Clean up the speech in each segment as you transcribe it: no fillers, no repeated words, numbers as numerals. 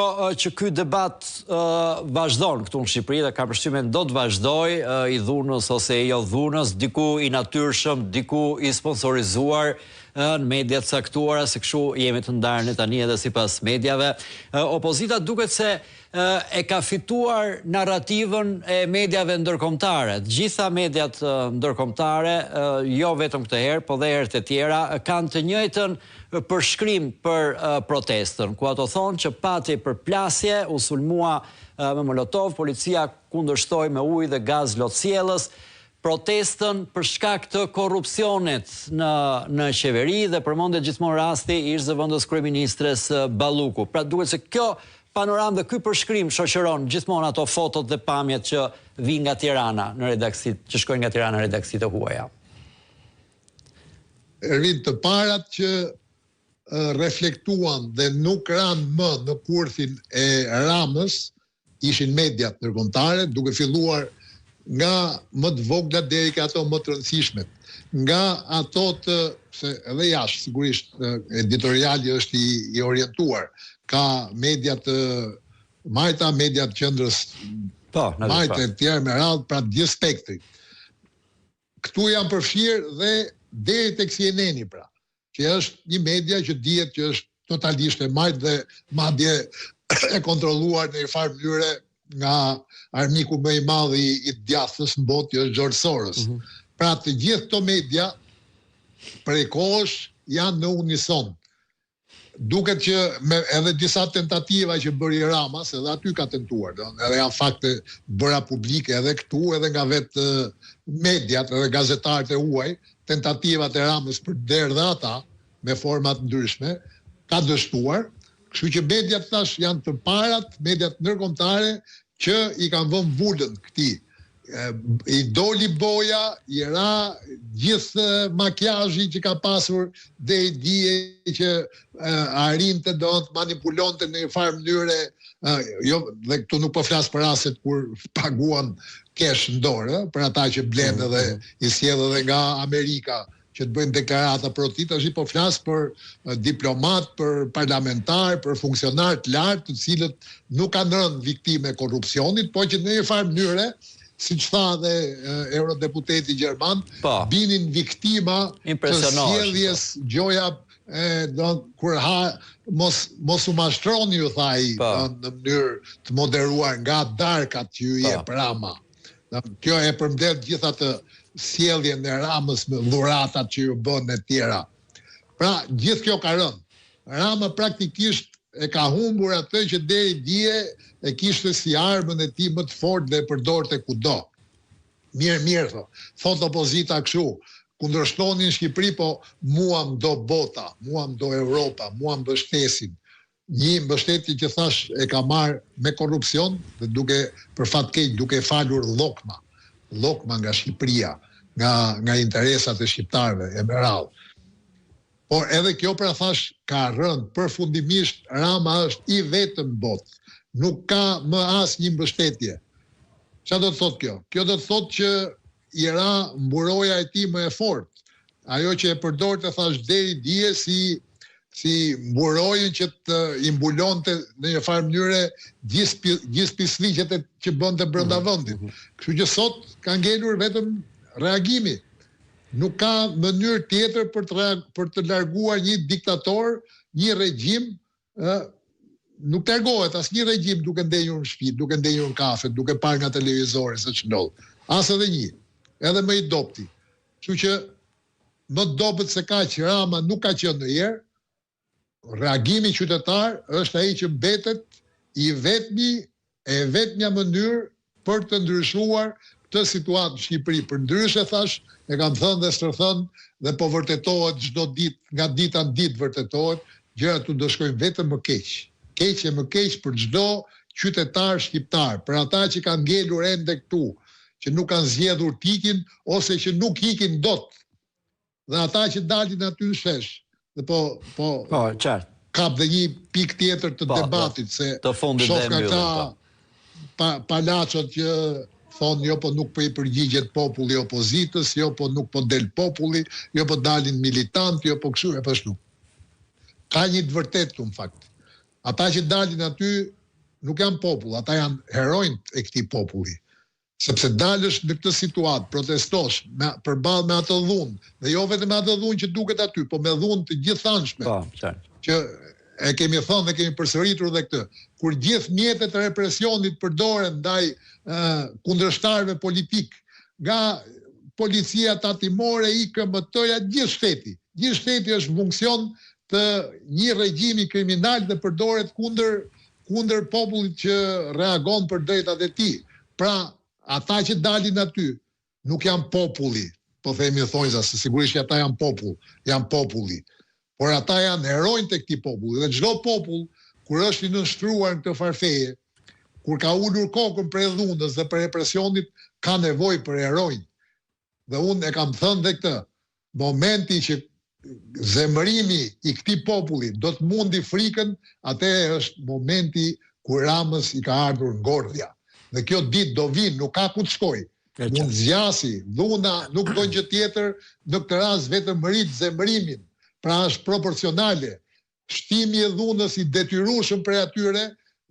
Që ky debat vazhdon këtu në Shqipëri dhe ka përshtypjen do të vazhdoj, i dhunës ose i jo dhunës, diku i natyrshëm, diku i sponsorizuar në mediat caktuara, se kështu jemi të ndarë tani edhe sipas medjave. Opozita duket se e ka fituar narrativën e mediave ndërkombëtare. Gjitha mediat ndërkombëtare, jo vetëm këtë herë, po dhe herët e tjera, kanë të njëjtën përshkrim për protestën, ku ato thonë që pati përplasje, u sulmua me molotov, policia kundërshtoi me ujë dhe gaz lotësjellës protestën për shkak të korrupsionit në qeveri dhe përmendet gjithmonë rasti i ish-zëvendës kryeministres Balluku. Pra duhet se kjo panoramë dhe ky përshkrim shoqëron gjithmonë ato fotot dhe pamjet që vijnë nga Tirana në redaksit, që shkojnë nga Tirana në redaksit e huaja. Ervin, të parat që reflektuan dhe nuk ranë më në kurthin e Ramës ishin mediat ndërkombëtare, duke filluar nga më të vogla deri ke ato më të rëndësishmet. Nga ato se edhe jashtë sigurisht editoriali është i orientuar, ka mediat majta, mediat qendrës majta e tjerë me radhë, pra gjithë spektri. Këtu janë përfshirë dhe deri tek CNN-i, pra, që është një media që dihet që është totalisht e majtë dhe madje e kontrolluar në një farë mënyre nga armiku më i madh i djathës në botë, që është George Soros. Pra të gjithë këto media prej kohësh janë në unison. Duket që edhe disa tentativa që bëri Rama, se edhe aty ka tentuar, edhe janë fakte bëra publike edhe këtu, edhe nga vetë mediat, edhe gazetarët e huaj, tentativat e Ramës për derë dhe ata, me format ndryshme, ka dështuar, kështu që mediat tash janë të parat, mediat ndërkombëtare, që i kanë vënë vullën këtij. I doli boja, i ra gjithë makjazhi që ka pasur dhe i dije që arrinte do të manipulonte në një farë mënyre, jo, dhe këtu nuk po flas për rastet kur paguan kesh në dorë, për ata që blenë dhe i sjellën edhe nga Amerika që të bëjnë deklarata proti, tash po flas për diplomat, për parlamentar, për funksionar të lartë, të cilët nuk kanë rënë viktime e korrupsionit, po që në një farë mënyre, siç tha dhe eurodeputeti gjerman, binin viktima të sjelljes gjoja kur mos u mashtroni, ju tha ai, në mënyrë të moderuar nga darkat që ju jep Rama. Kjo e përmbledh gjitha të sjelljen e Ramës me dhuratat që ju bën e tjera. Pra, gjithë kjo ka rënë. Rama praktikisht e ka humbur atë që deri dje e kishte si armën e tij më të fortë dhe e përdorte kudo. Mirë, thot opozita kështu, kundërshtonin Shqipëri, po mua m'do bota, mua m'do Europa, mua mbështesin. Një mbështetje që thash e ka marrë me korrupsion dhe duke për fat keq duke falur llokma nga Shqipëria, nga interesat e shqiptarëve e me radhë. Por edhe kjo pra thash ka rënë përfundimisht. Rama është i vetëm botë. Nuk ka më asnjë mbështetje. Çfarë do të thotë kjo? Kjo do të thotë që i ra mburoja e tij më e fortë. Ajo që e përdorte thash deri dje si mburojën që të imbulonte në një farë mënyre gjithë pisliqet që bënte brenda vendit. Kështu që sot ka ngelur vetëm reagimi. Nuk ka mënyrë tjetër për të larguar një diktator, një regjim, nuk largohet asnjë regjim duke ndenjur në shtëpi, duke ndenjur në kafe, duke parë nga televizori se ç'ndodh. As edhe një, edhe më i dopti. Kështu që më dobët se kaq Rama nuk ka qenë ndonjëherë. Reagimi qytetar është ai që mbetet e vetmja mënyrë për të ndryshuar këtë situatë në Shqipëri. Përndryshe thash, e kam thënë dhe stërthënë dhe po vërtetohet çdo ditë, nga dita në ditë vërtetohet, gjërat do shkojnë vetëm më keq. Keq e më keq për çdo qytetar shqiptar, për ata që kanë ngelur ende këtu, që nuk kanë zgjedhur t'ikin ose që nuk ikin dot. Dhe ata që dalin aty në shesh. Dhe qartë. Kap dhe një pikë tjetër të debatit, se shoh nga këta palacot që thonë jo po nuk po i përgjigjet populli opozitës, jo po nuk po del populli, jo po dalin militantë, jo po kështu e po ashtu. Ka një të vërtetë në fakt. ata që dalin aty nuk janë popull, ata janë heronjt e këtij populli. Sepse dalësh në këtë situatë, protestosh përballë me atë dhunë, dhe jo vetëm me atë dhunë që duket aty, po me dhunë të gjithanshme. Po, qartë. Që e kemi thënë dhe kemi përsëritur dhe këtë, kur gjithë mjetet e represionit përdoren ndaj kundërshtarëve politik, nga policia tatimore, IKMT-ja, gjithë shteti. Gjithë shteti është funksion të një regjimi kriminal dhe përdoret kundër popullit që reagon për drejtat e tij. Pra, ata që dalin aty nuk janë populli, po themi thonjza, se sigurisht që ata janë popull, janë populli. Por ata janë heronjtë e këtij populli. Dhe çdo popull, kur është i nënshtruar në këtë farfeje, kur ka ulur kokën për dhunës dhe për represionit, ka nevojë për heronj. Dhe unë e kam thënë dhe këtë, momenti që zemërimi i këtij populli do të mundi frikën, atëherë është momenti kur Ramës i ka ardhur ngordhja. Dhe kjo ditë do vinë, nuk ka ku të shkojë. Mund zgjasi, dhuna nuk do gjë tjetër, në këtë rast vetëm rrit zemërimin. Pra është proporcionale. Shtimi e dhunës i detyrueshëm për atyre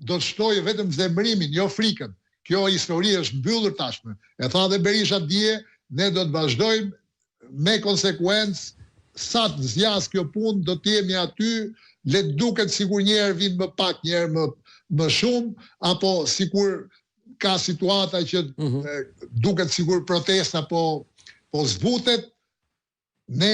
do të shtojë vetëm zemërimin, jo frikën. Kjo histori është mbyllur tashmë. E tha dhe Berisha dje, ne do të vazhdojmë me konsekuencë, sa të zjas kjo punë, do të jemi aty, le duket sikur njerë vinë më pak, njerë më shumë, apo sikur ka situata që duket sikur protesta po zbutet, ne